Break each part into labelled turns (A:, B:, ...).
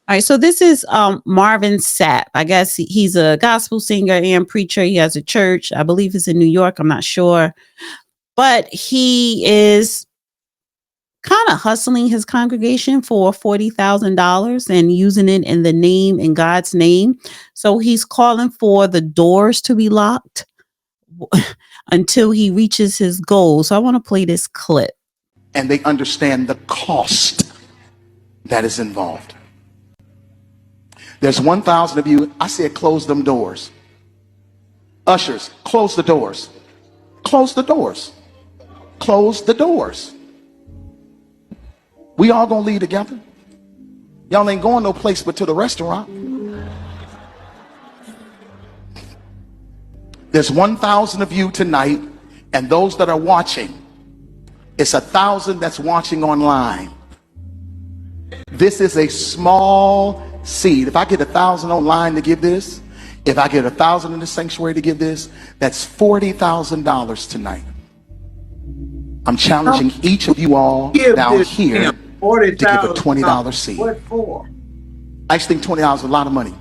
A: All right, so this is Marvin Sapp. I guess he's a gospel singer and preacher. He has a church. I believe it's in New York. I'm not sure. But he is kind of hustling his congregation for $40,000 and using it in the name, in God's name. So he's calling for the doors to be locked until he reaches his goal. So I want to play this clip.
B: And they understand the cost that is involved. There's 1,000 of you. I said, close them doors. Ushers, close the doors. Close the doors. Close the doors. We all gonna leave together. Y'all ain't going no place but to the restaurant. There's 1,000 of you tonight, and those that are watching, it's 1,000 that's watching online. This is a small seed. If I get 1,000 online to give this, if I get 1,000 in the sanctuary to give this, that's $40,000 tonight. I'm challenging each of you all down here to give a $20 seed.
C: What for?
B: I just think $20 is a lot of money.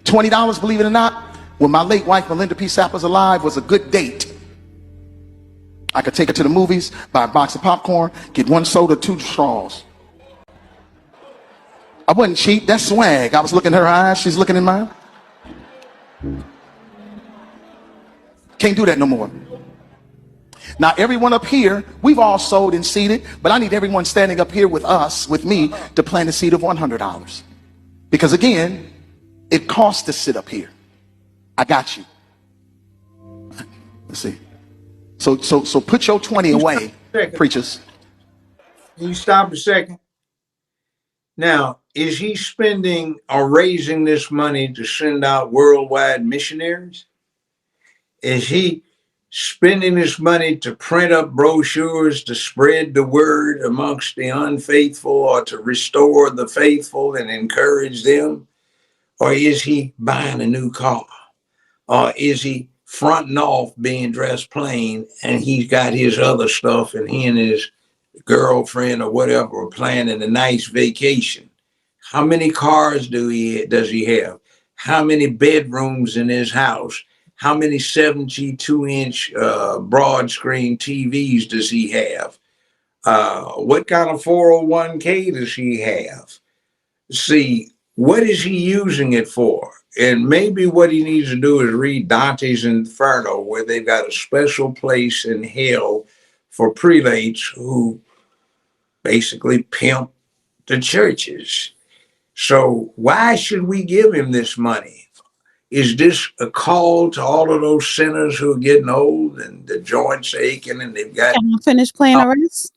B: $20, believe it or not, when my late wife Melinda P. Sapp was alive, was a good date. I could take her to the movies, buy a box of popcorn, get 1 soda, 2 straws. I wasn't cheap. That's swag. I was looking in her eyes. She's looking in mine. Can't do that no more. Now, everyone up here, we've all sold and seeded, but I need everyone standing up here with us, with me, to plant a seed of $100. Because again, it costs to sit up here. I got you. Let's see. So put your 20 away, preachers.
C: Can you stop a second? Now, is he spending or raising this money to send out worldwide missionaries? Is he spending this money to print up brochures to spread the word amongst the unfaithful, or to restore the faithful and encourage them? Or is he buying a new car? Or is he fronting off being dressed plain and he's got his other stuff and he and his girlfriend or whatever are planning a nice vacation? How many cars does he have? How many bedrooms in his house? How many 72-inch broad screen TVs does he have? What kind of 401k does he have? See, what is he using it for? And maybe what he needs to do is read Dante's Inferno, where they've got a special place in hell for prelates who basically pimp the churches. So why should we give him this money? Is this a call to all of those sinners who are getting old and the joints aching and they've got...
A: Can I finish playing the rest?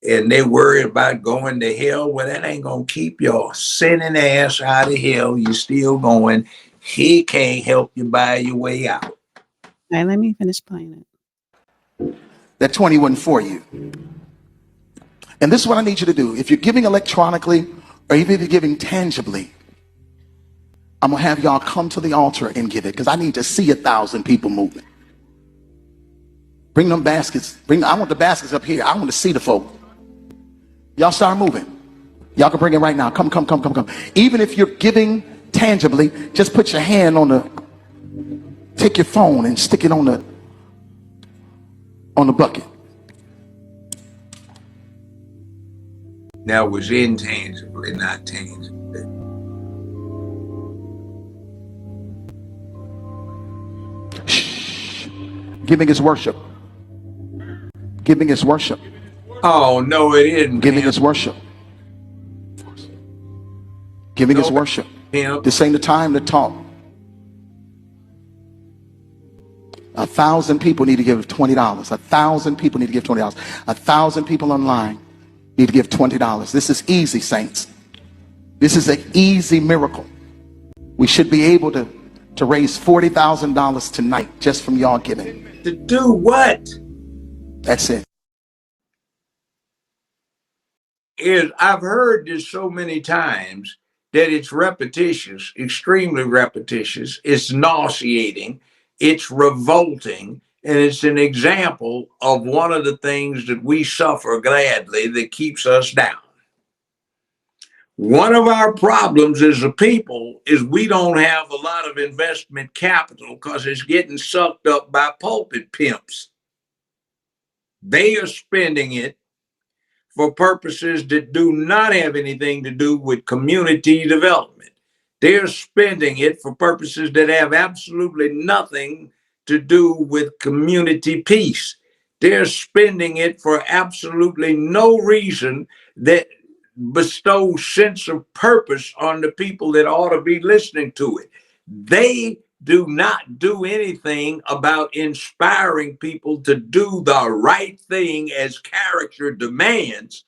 C: And they worried about going to hell? Well, that ain't going to keep your sinning ass out of hell. You're still going. He can't help you buy your way out.
A: All right, let me finish playing it.
B: That 20 wasn't for you. And this is what I need you to do. If you're giving electronically, or even if you're giving tangibly, I'm going to have y'all come to the altar and give it, because I need to see 1,000 people moving. Bring them baskets. I want the baskets up here. I want to see the folk. Y'all start moving. Y'all can bring it right now. Come. Even if you're giving tangibly, just put your hand on take your phone and stick it on the bucket.
C: That was intangibly, not tangibly.
B: Shh. Giving is worship. Giving is worship.
C: Oh, no, it isn't.
B: Giving is worship. Giving is worship. This ain't the time to talk. 1,000 people need to give $20. 1,000 people need to give $20. 1,000 people online need to give $20. This is easy, saints. This is an easy miracle. We should be able to raise $40,000 tonight just from y'all giving.
C: To do what?
B: That's it.
C: I've heard this so many times that it's repetitious, extremely repetitious. It's nauseating. It's revolting. And it's an example of one of the things that we suffer gladly that keeps us down. One of our problems as a people is we don't have a lot of investment capital because it's getting sucked up by pulpit pimps. They are spending it for purposes that do not have anything to do with community development. They're spending it for purposes that have absolutely nothing to do with community peace. They're spending it for absolutely no reason that bestows sense of purpose on the people that ought to be listening to it. They do not do anything about inspiring people to do the right thing as character demands.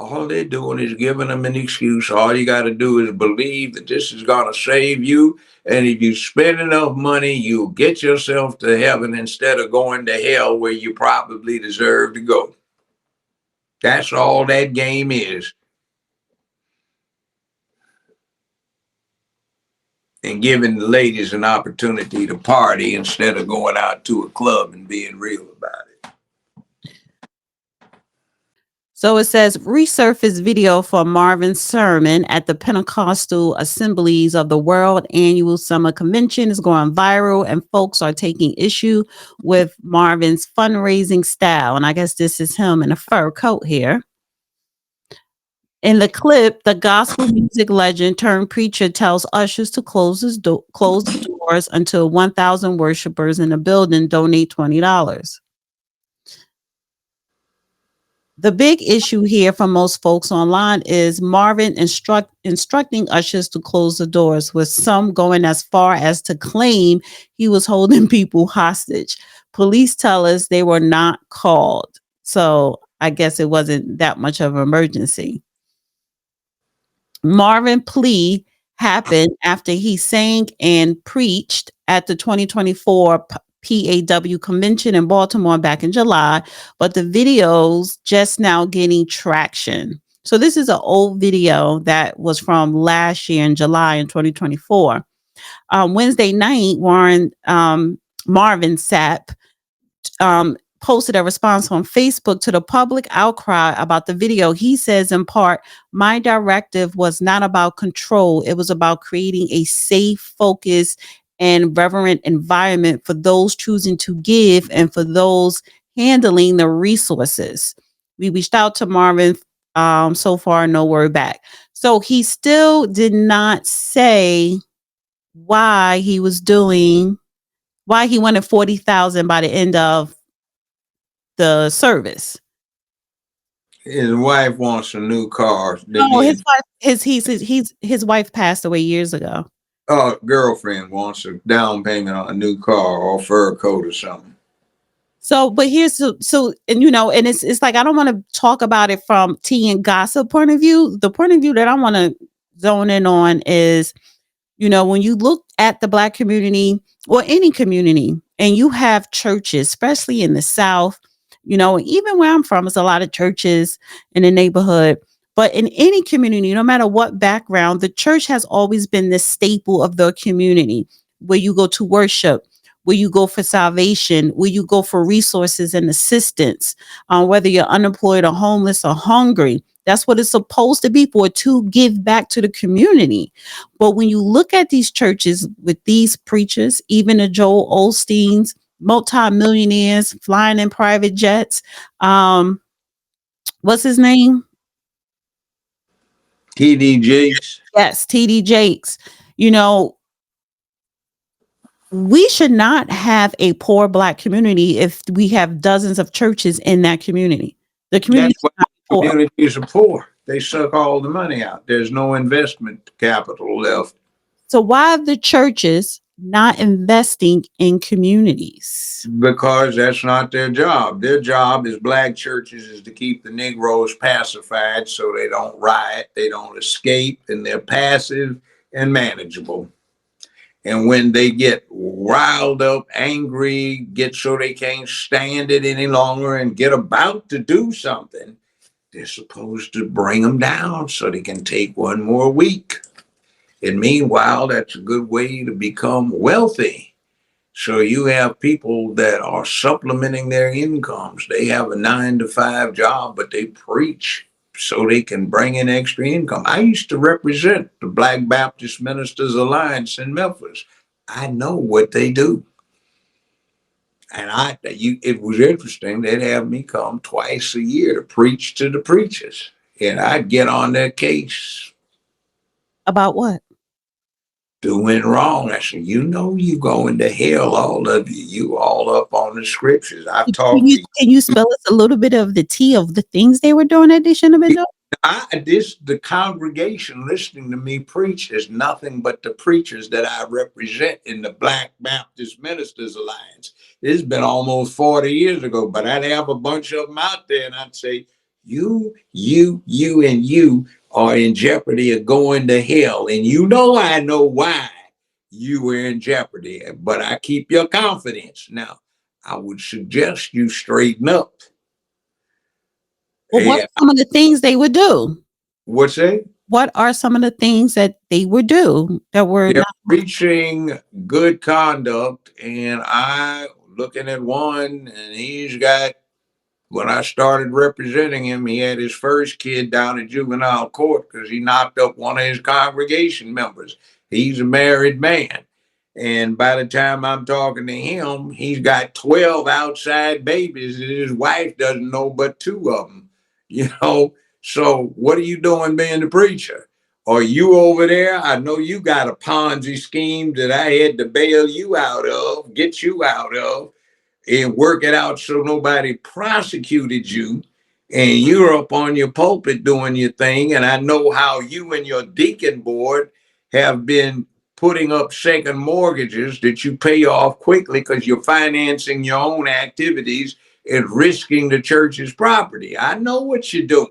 C: All they're doing is giving them an excuse. All you got to do is believe that this is going to save you. And if you spend enough money, you'll get yourself to heaven instead of going to hell where you probably deserve to go. That's all that game is. And giving the ladies an opportunity to party instead of going out to a club and being real about it.
A: So it says resurfaced video for Marvin's sermon at the Pentecostal Assemblies of the World Annual Summer Convention is going viral, and folks are taking issue with Marvin's fundraising style. And I guess this is him in a fur coat here. In the clip, the gospel music legend turned preacher tells ushers to close the doors until 1,000 worshipers in the building donate $20. The big issue here for most folks online is Marvin instructing ushers to close the doors, with some going as far as to claim he was holding people hostage. Police tell us they were not called, so I guess it wasn't that much of an emergency. Marvin plea happened after he sang and preached at the 2024 PAW convention in Baltimore back in July, but the video's just now getting traction. So this is an old video that was from last year in July in 2024. Wednesday night, Marvin Sapp posted a response on Facebook to the public outcry about the video. He says, in part, my directive was not about control. It was about creating a safe, focused, and reverent environment for those choosing to give and for those handling the resources. We reached out to Marvin. So far, no word back. So he still did not say why he wanted 40,000 by the end of the service.
C: His wife wants a new car.
A: No, his wife passed away years ago.
C: Girlfriend wants a down payment on a new car or fur coat or something.
A: So, but here's and it's like I don't want to talk about it from tea and gossip point of view. The point of view that I want to zone in on is, when you look at the Black community or any community, and you have churches, especially in the South. Even where I'm from, it's a lot of churches in the neighborhood. But in any community, no matter what background, the church has always been the staple of the community, where you go to worship, where you go for salvation, where you go for resources and assistance, whether you're unemployed or homeless or hungry. That's what it's supposed to be for, to give back to the community. But when you look at these churches with these preachers, even the Joel Osteens, multi-millionaires flying in private jets. What's his name?
C: TD Jakes.
A: Yes, TD Jakes. We should not have a poor Black community if we have dozens of churches in that community. The community
C: communities are poor. They suck all the money out. There's no investment capital left.
A: So why are the churches not investing in communities?
C: Because that's not their job. Their job as Black churches is to keep the Negroes pacified so they don't riot, they don't escape, and they're passive and manageable. And when they get riled up, angry, get so they can't stand it any longer and get about to do something, they're supposed to bring them down so they can take one more week. And meanwhile, that's a good way to become wealthy. So you have people that are supplementing their incomes. They have a 9-to-5 job, but they preach. so they can bring in extra income. I used to represent the Black Baptist Ministers Alliance in Memphis. I know what they do. And it was interesting. They'd have me come twice a year to preach to the preachers. And I'd get on their case.
A: About what?
C: Doing wrong. I said, you going to hell, all of you. You all up on the scriptures. I've talked to you.
A: Can you spell us a little bit of the tea of the things they were doing that they shouldn't have been doing?
C: The congregation listening to me preach is nothing but the preachers that I represent in the Black Baptist Ministers Alliance. It's been almost 40 years ago, but I'd have a bunch of them out there and I'd say, you, and you are in jeopardy of going to hell. And I know why you were in jeopardy, but I keep your confidence. Now, I would suggest you straighten up.
A: Well, what are some of the things they would do?
C: What's that?
A: What are some of the things that they would do that were
C: They're
A: not
C: preaching good conduct? And I looking at one, and he's got, when I started representing him, he had his first kid down at juvenile court because he knocked up one of his congregation members. He's a married man. And by the time I'm talking to him, he's got 12 outside babies and his wife doesn't know but 2 of them. So what are you doing being the preacher? Are you over there? I know you got a Ponzi scheme that I had to bail you out of, get you out of, and work it out so nobody prosecuted you. And you're up on your pulpit doing your thing. And I know how you and your deacon board have been putting up second mortgages that you pay off quickly because you're financing your own activities and risking the church's property. I know what you're doing.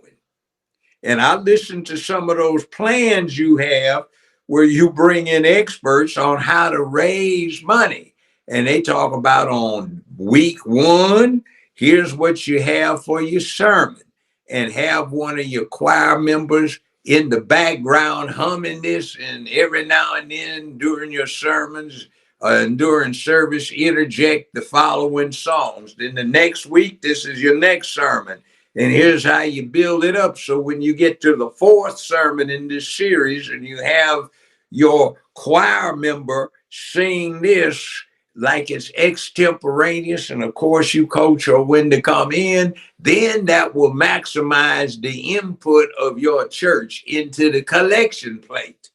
C: And I listened to some of those plans you have where you bring in experts on how to raise money. And they talk about on week 1, here's what you have for your sermon. And have one of your choir members in the background humming this, and every now and then during your sermons and during service, interject the following songs. Then the next week, this is your next sermon. And here's how you build it up. So when you get to the 4th sermon in this series and you have your choir member sing this like it's extemporaneous, and of course you coach her when to come in, then that will maximize the input of your church into the collection plate.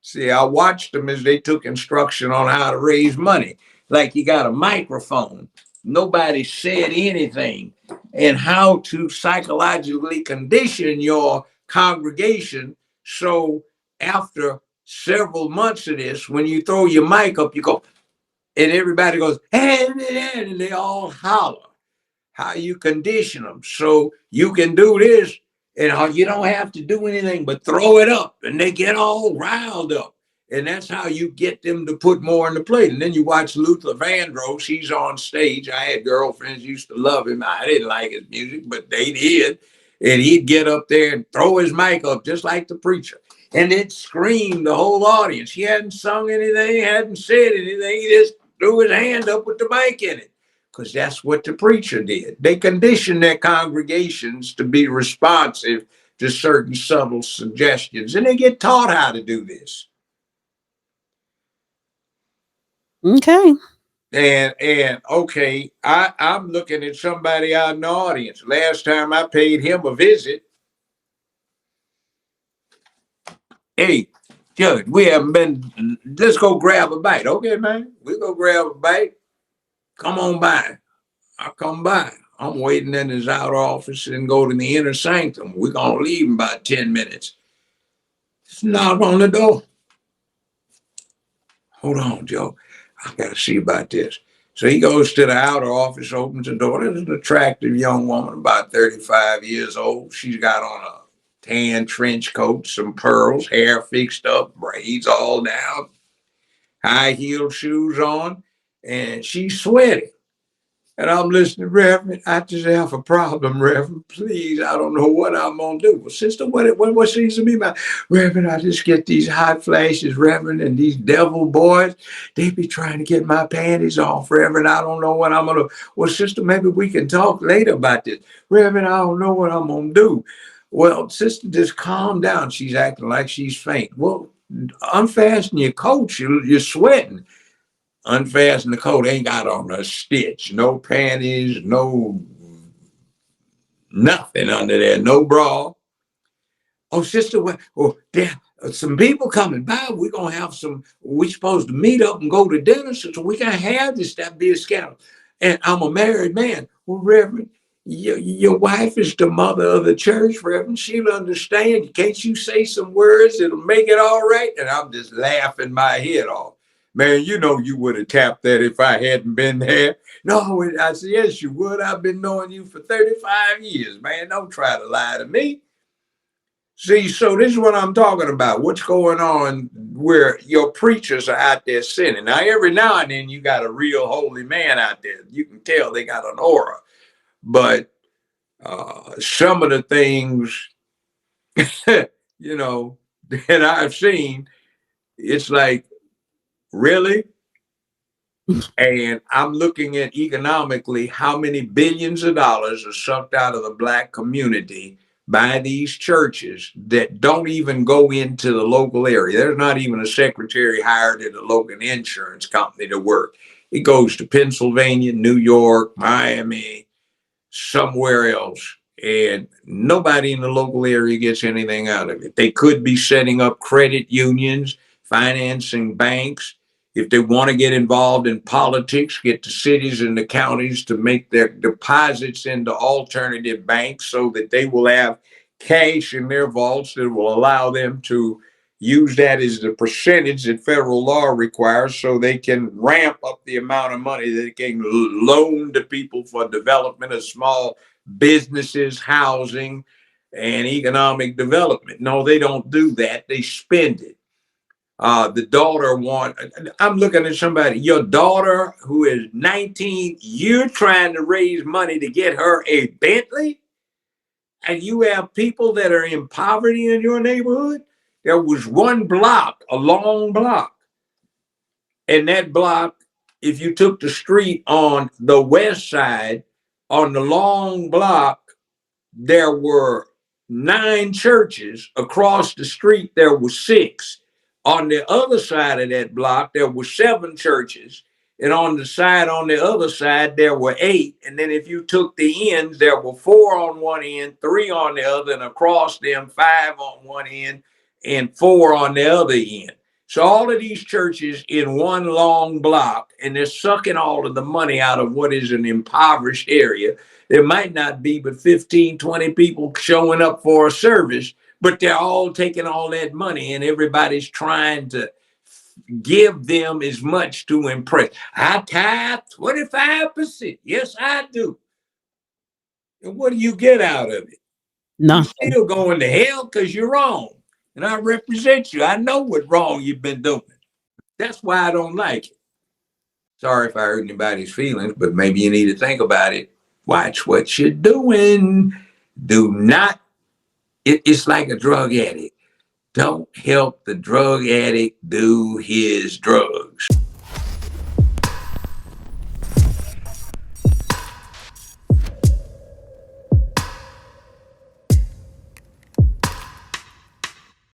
C: See, I watched them as they took instruction on how to raise money. Like you got a microphone. Nobody said anything. And how to psychologically condition your congregation so after several months of this, when you throw your mic up, you go, and everybody goes, and they all holler. How you condition them so you can do this, and you don't have to do anything but throw it up, and they get all riled up. And that's how you get them to put more in the plate. And then you watch Luther Vandross, he's on stage. I had girlfriends used to love him. I didn't like his music, but they did. And he'd get up there and throw his mic up just like the preacher. And it screamed the whole audience. He hadn't sung anything, hadn't said anything. He just threw his hand up with the mic in it. Because that's what the preacher did. They conditioned their congregations to be responsive to certain subtle suggestions. And they get taught how to do this.
A: okay?
C: And okay, I'm looking at somebody out in the audience. Last time I paid him a visit, hey, Judge, we haven't been, let's go grab a bite. Okay, man, we go grab a bite. Come on by. I'll come by. I'm waiting in his outer office and go to the inner sanctum. We're going to leave in about 10 minutes. Just knock on the door. Hold on, Joe. I got to see about this. So he goes to the outer office, opens the door. There's an attractive young woman, about 35 years old. She's got on a tan trench coat, some pearls, hair fixed up, braids all down, high-heeled shoes on, and she's sweating. And I'm listening, Reverend, I just have a problem, Reverend. Please, I don't know what I'm going to do. Well, sister, what seems to be my, Reverend, I just get these hot flashes, Reverend, and these devil boys, they be trying to get my panties off, Reverend. I don't know what I'm going to do. Well, sister, maybe we can talk later about this. Reverend, I don't know what I'm going to do. Well, sister, just calm down. She's acting like she's faint. Well, unfasten your coat. You're sweating. Unfasten the coat. Ain't got on a stitch. No panties. No nothing under there. No bra. Oh, sister, there some people coming by. We're gonna have some. We supposed to meet up and go to dinner, so we can have this. That be a scandal. And I'm a married man. Well, Reverend, your wife is the mother of the church, Reverend. She'll understand. Can't you say some words? It'll make it all right. And I'm just laughing my head off. Man, you know you would have tapped that if I hadn't been there. No, I said, yes, you would. I've been knowing you for 35 years, man. Don't try to lie to me. See, so this is what I'm talking about. What's going on where your preachers are out there sinning. Now, every now and then you got a real holy man out there. You can tell they got an aura. But some of the things, you know, that I've seen, it's like, really? And I'm looking at economically how many billions of dollars are sucked out of the Black community by these churches that don't even go into the local area. There's not even a secretary hired at a local insurance company to work. It goes to Pennsylvania, New York, Miami, somewhere else. And nobody in the local area gets anything out of it. They could be setting up credit unions, financing banks. If they want to get involved in politics, get the cities and the counties to make their deposits into alternative banks so that they will have cash in their vaults that will allow them to use that as the percentage that federal law requires so they can ramp up the amount of money that they can loan to people for development of small businesses, housing, and economic development. No, they don't do that. They spend it. I'm looking at somebody, your daughter who is 19, you're trying to raise money to get her a Bentley? And you have people that are in poverty in your neighborhood? There was one block, a long block. And that block, if you took the street on the west side, on the long block, there were 9 churches. Across the street, there were 6. On the other side of that block, there were 7 churches. And on the other side, there were 8. And then if you took the ends, there were 4 on one end, 3 on the other, and across them, 5 on one end and 4 on the other end. So all of these churches in one long block, and they're sucking all of the money out of what is an impoverished area. There might not be but 15, 20 people showing up for a service, but they're all taking all that money and everybody's trying to give them as much to impress. I tithe 25%. Yes, I do. And what do you get out of it?
A: Nothing.
C: You're still going to hell because you're wrong. And I represent you. I know what wrong you've been doing. That's why I don't like it. Sorry if I hurt anybody's feelings, but maybe you need to think about it. Watch what you're doing. Do not, it's like a drug addict. Don't help the drug addict do his drugs.